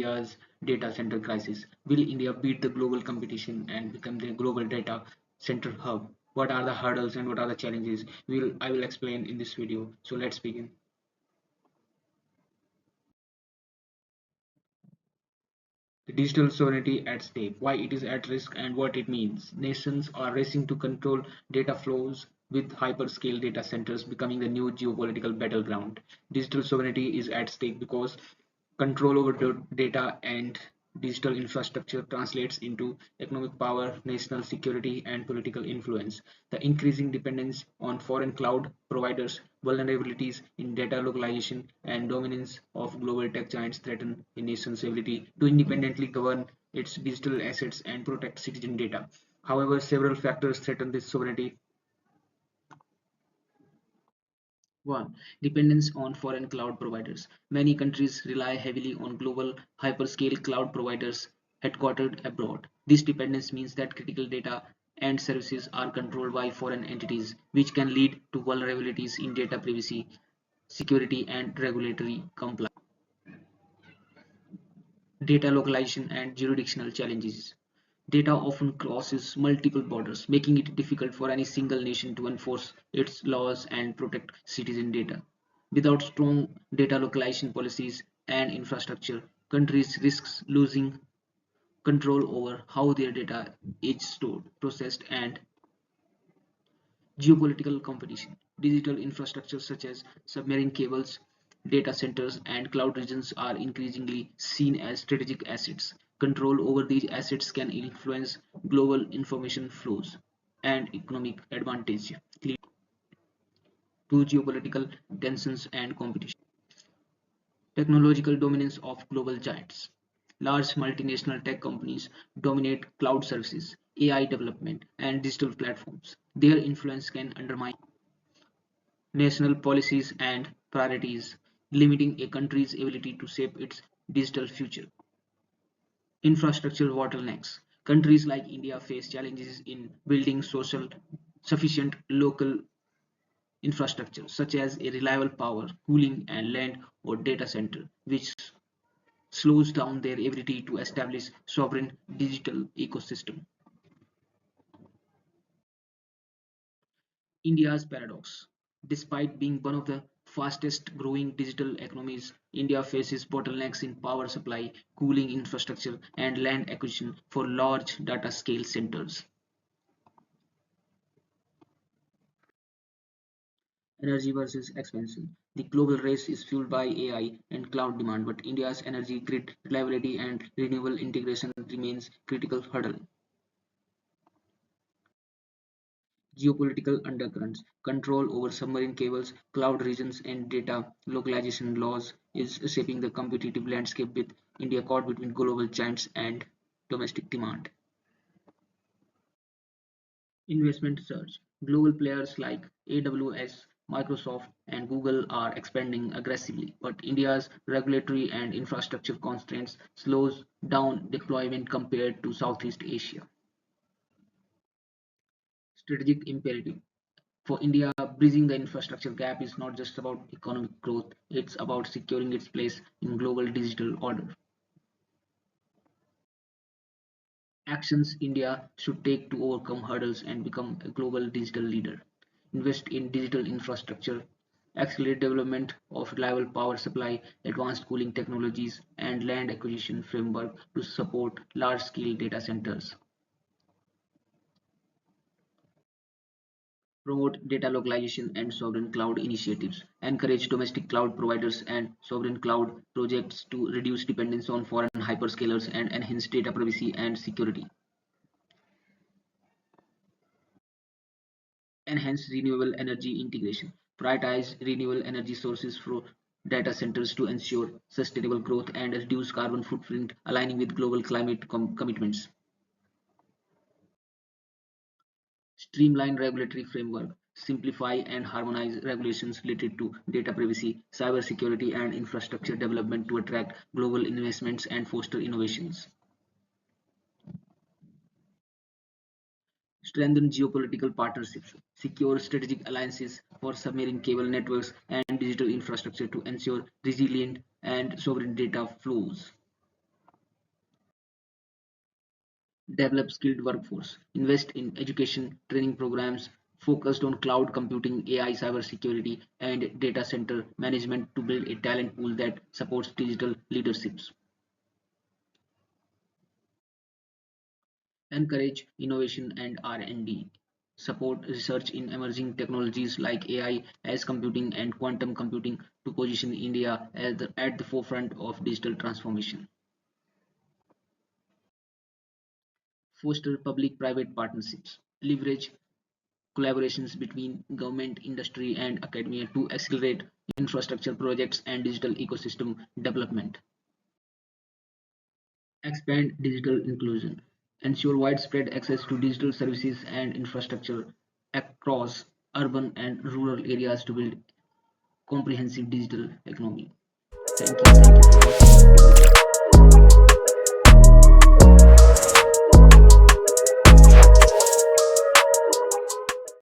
India's data center crisis? Will India beat the global competition and become the global data center hub? What are the hurdles and what are the challenges? I will explain in this video. So let's begin. The digital sovereignty at stake, why it is at risk and what it means. Nations are racing to control data flows with hyperscale data centers becoming the new geopolitical battleground. Digital sovereignty is at stake because control over data and digital infrastructure translates into economic power, national security, and political influence. The increasing dependence on foreign cloud providers, vulnerabilities in data localization, and dominance of global tech giants threaten a nation's ability to independently govern its digital assets and protect citizen data. However, several factors threaten this sovereignty. 1. Dependence on foreign cloud providers. Many countries rely heavily on global hyperscale cloud providers headquartered abroad. This dependence means that critical data and services are controlled by foreign entities, which can lead to vulnerabilities in data privacy, security, and regulatory compliance. Data localization and jurisdictional challenges. Data often crosses multiple borders, making it difficult for any single nation to enforce its laws and protect citizen data. Without strong data localization policies and infrastructure, countries risk losing control over how their data is stored, processed, and geopolitical competition. Digital infrastructure such as submarine cables, data centers, and cloud regions are increasingly seen as strategic assets. Control over these assets can influence global information flows and economic advantage, leading to geopolitical tensions and competition. Technological dominance of global giants. Large multinational tech companies dominate cloud services, AI development, and digital platforms. Their influence can undermine national policies and priorities, limiting a country's ability to shape its digital future. Infrastructure bottlenecks. Countries like India face challenges in building social sufficient local infrastructure, such as a reliable power, cooling, and land or data center, which slows down their ability to establish sovereign digital ecosystem. India's paradox: despite being one of the fastest growing digital economies, India faces bottlenecks in power supply, cooling infrastructure, and land acquisition for large data scale centers. Energy versus expansion. The global race is fueled by AI and cloud demand, but India's energy grid reliability and renewable integration remains critical hurdle. Geopolitical undercurrents, control over submarine cables, cloud regions, and data localization laws is shaping the competitive landscape with India caught between global giants and domestic demand. Investment surge. Global players like AWS, Microsoft, and Google are expanding aggressively, but India's regulatory and infrastructure constraints slows down deployment compared to Southeast Asia. Strategic imperative. For India, bridging the infrastructure gap is not just about economic growth, it's about securing its place in global digital order. Actions India should take to overcome hurdles and become a global digital leader. Invest in digital infrastructure, accelerate development of reliable power supply, advanced cooling technologies, and land acquisition framework to support large-scale data centers. Promote data localization and sovereign cloud initiatives, encourage domestic cloud providers and sovereign cloud projects to reduce dependence on foreign hyperscalers and enhance data privacy and security. Enhance renewable energy integration, prioritize renewable energy sources for data centers to ensure sustainable growth and reduce carbon footprint, aligning with global climate commitments. Streamline regulatory framework, simplify and harmonize regulations related to data privacy, cybersecurity, and infrastructure development to attract global investments and foster innovations. Strengthen geopolitical partnerships, secure strategic alliances for submarine cable networks and digital infrastructure to ensure resilient and sovereign data flows. develop skilled workforce, invest in education training programs focused on cloud computing, AI, cybersecurity, and data center management to build a talent pool that supports digital leaderships. Encourage innovation and R&D. Support research in emerging technologies like AI, edge computing, and quantum computing to position India at the forefront of digital transformation. Foster public-private partnerships. Leverage collaborations between government, industry, and academia to accelerate infrastructure projects and digital ecosystem development. Expand digital inclusion. Ensure widespread access to digital services and infrastructure across urban and rural areas to build comprehensive digital economy. Thank you. Thank you for watching.